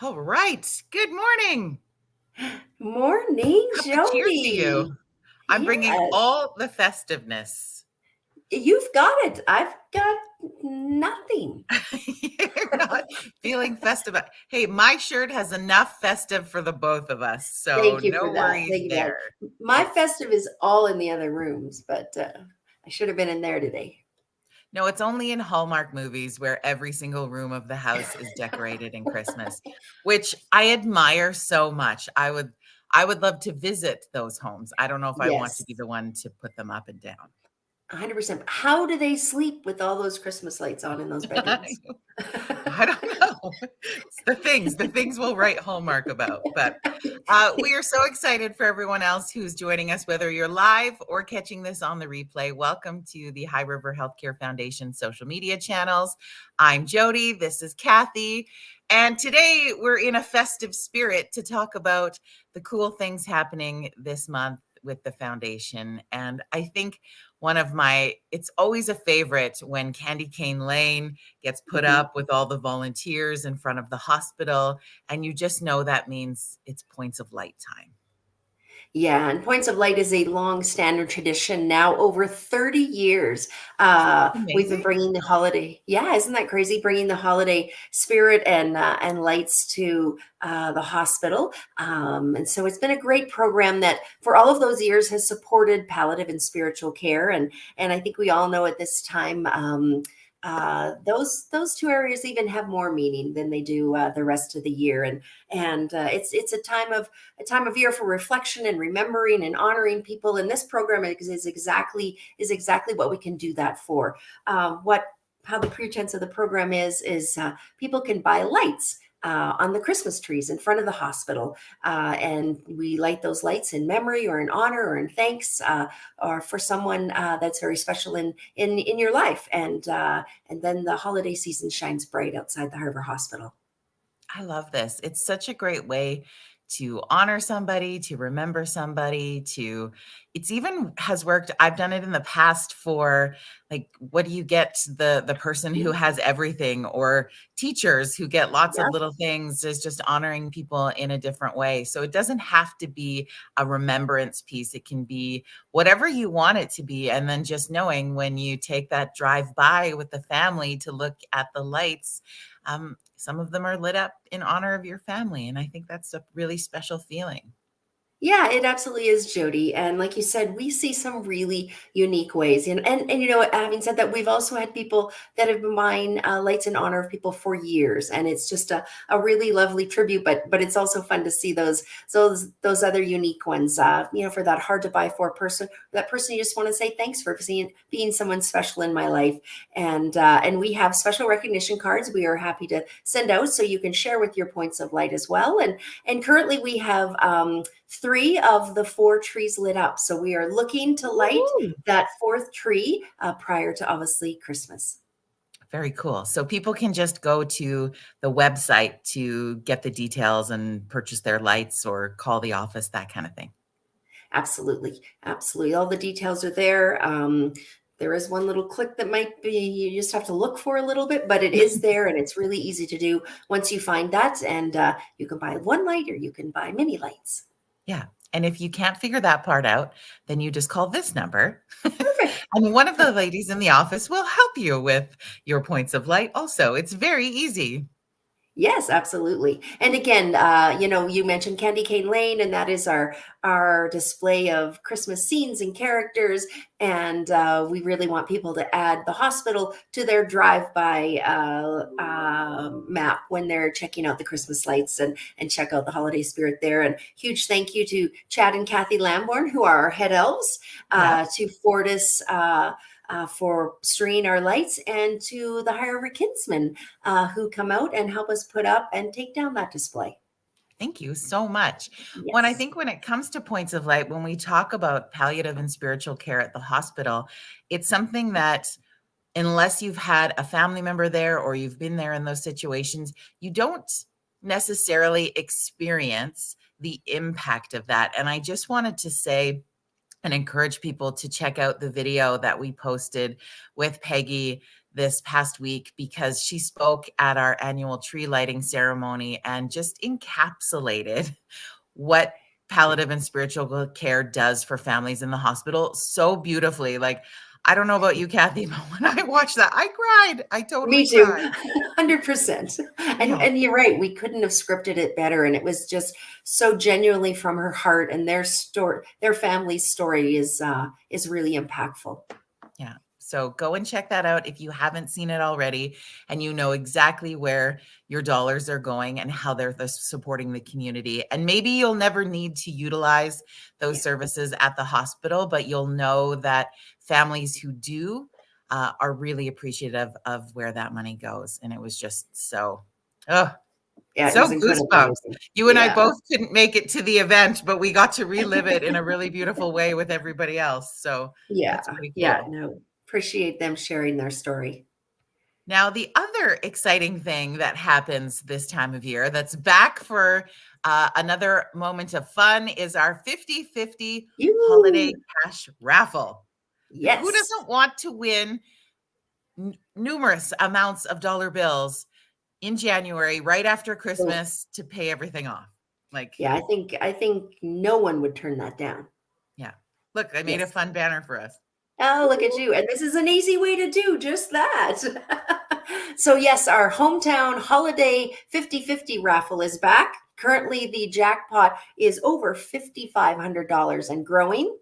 All right. Good morning. Morning, Cup of cheers to you. Jody. I'm bringing Yes, all the festiveness. you've got it. I've got nothing. You're not feeling festive. Hey, my shirt has enough festive for the both of us, so Thank you no for that. worries Thank you for there. that. My It's festive is all in the other rooms, but I should have been in there today. no, it's only in Hallmark movies where every single room of the house is decorated in Christmas, which I admire so much. I would love to visit those homes. I don't know if I want to Yes, be the one to put them up and down. 100%. How do they sleep with all those Christmas lights on in those bedrooms? I don't know. It's the things we'll write Hallmark about. But we are so excited for everyone else who's joining us, whether you're live or catching this on the replay. Welcome to the High River Healthcare Foundation social media channels. I'm Jody. This is Cathy. And today we're in a festive spirit to talk about the cool things happening this month with the foundation. And I think it's always a favorite when Candy Cane Lane gets put Mhm. up with all the volunteers in front of the hospital. And you just know that means it's Points of Light time. Yeah, and Points of Light is a long standard tradition now over 30 years. We've been Amazing. bringing the holiday. Yeah, isn't that crazy? Bringing the holiday spirit and lights to the hospital. And so it's been a great program that for all of those years has supported palliative and spiritual care. And I think we all know at this time, those two areas even have more meaning than they do the rest of the year. And it's a time of year for reflection and remembering and honoring people. And this program is exactly what we can do that for. What How the pretense of the program is people can buy lights. On the Christmas trees in front of the hospital, and we light those lights in memory, or in honor, or in thanks, or for someone that's very special in your life. And then the holiday season shines bright outside the Harbor Hospital. I love this. It's such a great way to honor somebody, to remember somebody, it's even has worked. I've done it in the past for like, what do you get the person who has everything, or teachers who get lots of Yeah. little things, is just honoring people in a different way. So it doesn't have to be a remembrance piece. It can be whatever you want it to be. And then just knowing when you take that drive by with the family to look at the lights, some of them are lit up in honor of your family, and I think that's a really special feeling. Yeah, it absolutely is, Jody. And like you said, we see some really unique ways. And you know, having said that, we've also had people that have been buying lights in honor of people for years, and it's just a really lovely tribute. But it's also fun to see those other unique ones. For that hard to buy for person, that person you just want to say thanks for being someone special in my life. And we have special recognition cards we are happy to send out, so you can share with your points of light as well. And currently we have. Three of the four trees lit up. So we are looking to light Woo! that fourth tree prior to obviously Christmas. Very cool. So people can just go to the website to get the details and purchase their lights, or call the office, that kind of thing. Absolutely. Absolutely. All the details are there. There is one little click that might be, you just have to look for a little bit, but it is there, and it's really easy to do once you find that. And you can buy one light, or you can buy many lights. Yeah. And if you can't figure that part out, then you just call this number. Perfect. And one of the ladies in the office will help you with your points of light also. It's very easy. Yes, absolutely. And again, you mentioned Candy Cane Lane, and that is our display of Christmas scenes and characters. And we really want people to add the hospital to their drive-by map when they're checking out the Christmas lights, and check out the holiday spirit there. And huge thank you to Chad and Cathy Lamborn, who are our head elves, Yeah. to Fortis. For stringing our lights, and to the High River Kinsmen who come out and help us put up and take down that display. Thank you so much. Yes. When it comes to points of light, when we talk about palliative and spiritual care at the hospital, it's something that, unless you've had a family member there or you've been there in those situations, you don't necessarily experience the impact of that. And I just wanted to say and encourage people to check out the video that we posted with Peggy this past week because she spoke at our annual tree lighting ceremony and just encapsulated what palliative and spiritual care does for families in the hospital so beautifully. Like, I don't know about you, Cathy, but when I watched that, I cried. I totally Me too, cried. 100%. Yeah. And you're right, we couldn't have scripted it better, and it was just so genuinely from her heart, and their story, their family's story is really impactful. Yeah. So go and check that out if you haven't seen it already and you know exactly where your dollars are going and how they're supporting the community. And maybe you'll never need to utilize those Yeah. services at the hospital, but you'll know that families who do are really appreciative of where that money goes. And it was just oh, Yeah, it was so incredibly goosebumps. amazing. You and I Yeah. both couldn't make it to the event, but we got to relive it in a really beautiful way with everybody else. So Yeah. that's pretty Yeah, cool. no, appreciate them sharing their story. Now, the other exciting thing that happens this time of year that's back for another moment of fun is our 50/50 holiday You. cash raffle. Like, who Yes. doesn't want to win numerous amounts of dollar bills in January, right after So, Christmas, to pay everything off? Like, yeah, I think no one would turn that down. yeah. Look, I made a Yes. fun banner for us. Oh, look at you. And this is an easy way to do just that. So, yes, our hometown holiday 50/50 raffle is back. Currently, the jackpot is over $5,500 and growing.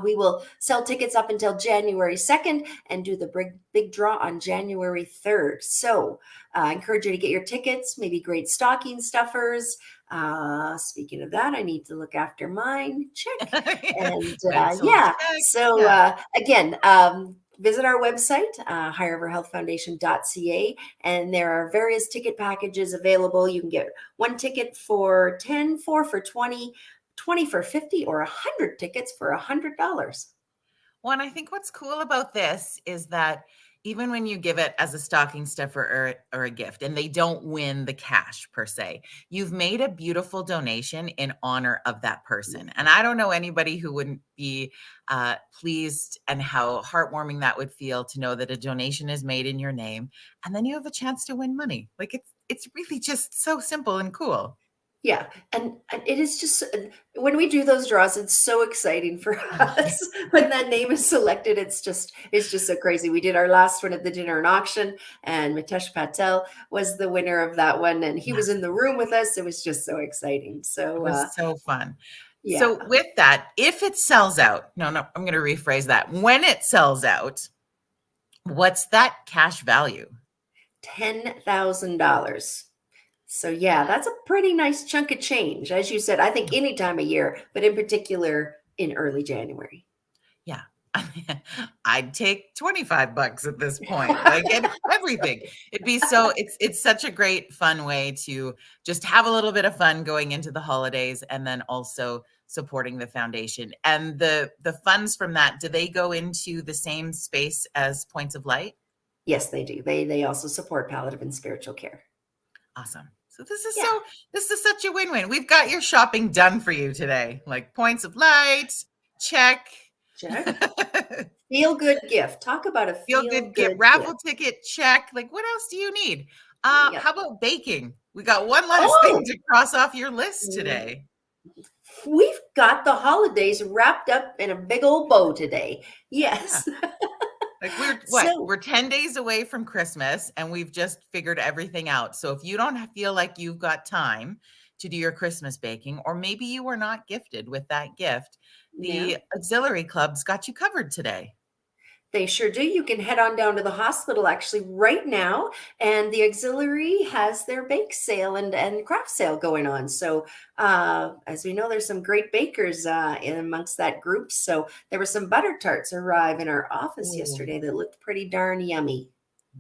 We will sell tickets up until January 2nd and do the big draw on January 3rd. So I encourage you to get your tickets, maybe great stocking stuffers. Speaking of that, I need to look after mine. Check. And Mental yeah, check. so Yeah. again, visit our website, higherverhealthfoundation.ca, and there are various ticket packages available. You can get one ticket for 10, four for 20, 20 for 50, or 100 tickets for $100. Well, and I think what's cool about this is that even when you give it as a stocking stuffer or a gift, and they don't win the cash per se, you've made a beautiful donation in honor of that person. And I don't know anybody who wouldn't be pleased and how heartwarming that would feel to know that a donation is made in your name, and then you have a chance to win money. Like it's really just so simple and cool. Yeah, and it is just when we do those draws, it's so exciting for Yeah. us when that name is selected. It's just so crazy. We did our last one at the dinner and auction, and Mitesh Patel was the winner of that one, and he Yeah. was in the room with us. It was just so exciting. It So was so fun. yeah, So with that, if it sells out, no, I'm going to rephrase that. When it sells out, what's that cash value? $10,000. So yeah, that's a pretty nice chunk of change. As you said, I think any time of year, but in particular in early January. Yeah. I'd take 25 bucks at this point. Like everything. It'd be it's such a great fun way to just have a little bit of fun going into the holidays and then also supporting the foundation. And the funds from that, do they go into the same space as Points of Light? Yes, they do. They also support palliative and spiritual care. Awesome. So Yeah. this is such a win-win. We've got your shopping done for you today. Like Points of Light, check. Check. Feel good gift. Talk about a Feel feel good, get good raffle gift. ticket, check. Like what else do you need? Yep. How about baking? We got one last thing Oh, to cross off your list mm, today. we've got the holidays wrapped up in a big old bow today. Yeah. Yes. Like So, we're 10 days away from Christmas and we've just figured everything out. So if you don't feel like you've got time to do your Christmas baking, or maybe you were not gifted with that gift, yeah. the Auxilary Club's got you covered today. They sure do. You can head on down to the hospital actually right now, and the auxiliary has their bake sale and craft sale going on. So, as we know, there's some great bakers in amongst that group. So, there were some butter tarts arrive in our office Ooh. yesterday that looked pretty darn yummy.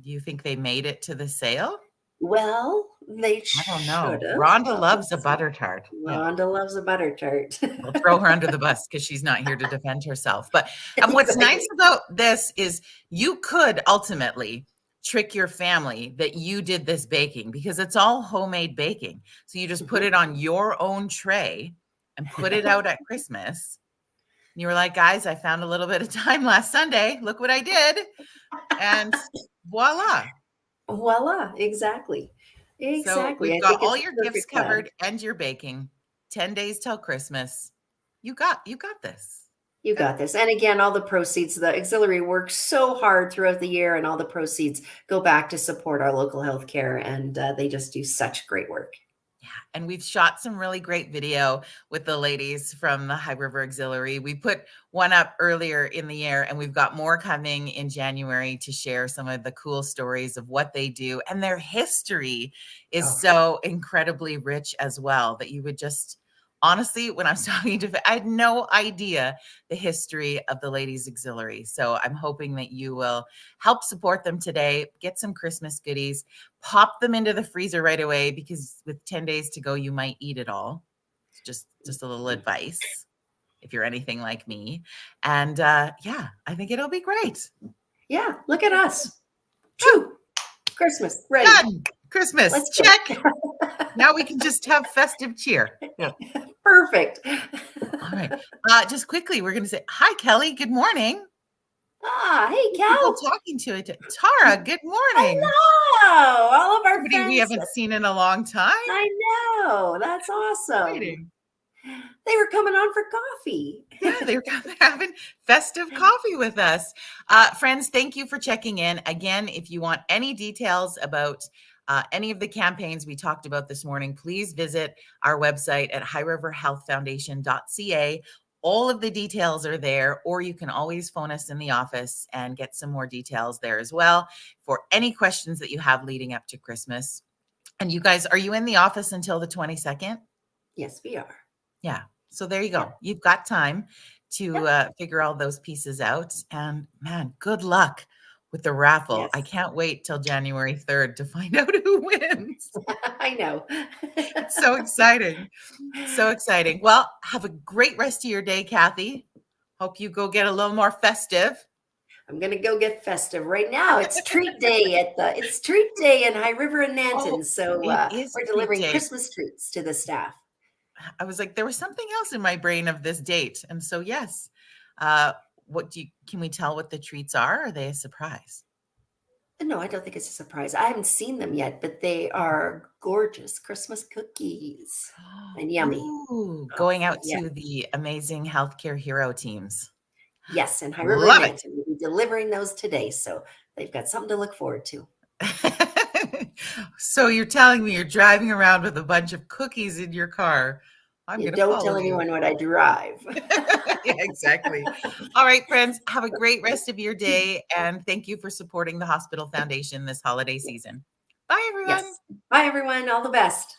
Do you think they made it to the sale? Well, they I don't should know. have. Rhonda But we'll loves a see. butter tart. Yeah. Rhonda loves a butter tart. We'll throw her under the bus because she's not here to defend herself. But and what's nice Exactly. about this is you could ultimately trick your family that you did this baking because it's all homemade baking. So you just put Mhm. it on your own tray and put it out at Christmas. you were like, guys, I found a little bit of time last Sunday. Look what I did. And voila. Voila, exactly. So Exactly. we've I got think all it's the your gifts perfect time. covered and your baking. 10 days till Christmas. You got this. You got this. And again, all the proceeds, the auxiliary works so hard throughout the year, and all the proceeds go back to support our local healthcare, and they just do such great work. Yeah, and we've shot some really great video with the ladies from the High River Auxiliary. We put one up earlier in the year, and we've got more coming in January to share some of the cool stories of what they do. And their history is Oh, so incredibly rich as well that you would just honestly, when I was talking to, I had no idea the history of the Ladies Auxiliary. So I'm hoping that you will help support them today, get some Christmas goodies, pop them into the freezer right away because with 10 days to go, you might eat it all. It's just a little advice if you're anything like me. And yeah, I think it'll be great. yeah. Look at us. True. Christmas. Ready. Done. Christmas. Let's Check. go. Now we can just have festive cheer. Yeah. Perfect. All right. Just quickly, we're going to say, hi, Kelly. Good morning. Hey, People Cal. talking to it. Tara, good morning. Hello. All of our Somebody we friends. haven't seen in a long time. I know. That's awesome. Exciting. They were coming on for coffee. Yeah, they were having festive coffee with us. Friends, thank you for checking in. Again, if you want any details about any of the campaigns we talked about this morning, please visit our website at highriverhealthfoundation.ca. All of the details are there, or you can always phone us in the office and get some more details there as well for any questions that you have leading up to Christmas. And you guys, are you in the office until the 22nd? Yes, we are. Yeah. So there you go. You've got time to figure all those pieces out. And man, good luck with the raffle. Yes. I can't wait till January 3rd to find out who wins. I know. It's so exciting. So exciting. Well, have a great rest of your day, Cathy. Hope you go get a little more festive. I'm gonna go get festive right now. It's treat day it's treat day in High River and Nanton. Oh, So it is we're treat delivering day. Christmas treats to the staff. I was like, there was something else in my brain of this date. And so, yes. Can we tell what the treats are? Are they a surprise? No, I don't think it's a surprise. I haven't seen them yet, but they are gorgeous Christmas cookies and yummy. Ooh, Oh, going out yeah. to the amazing healthcare hero teams. Yes, in High River and Love it. Nanton. We'll be delivering those today. So they've got something to look forward to. So you're telling me you're driving around with a bunch of cookies in your car. I'm You going to don't follow tell you. anyone what I drive. Yeah, exactly. All right, friends, have a great rest of your day. And thank you for supporting the Hospital Foundation this holiday season. Bye, everyone. Yes. Bye, everyone. All the best.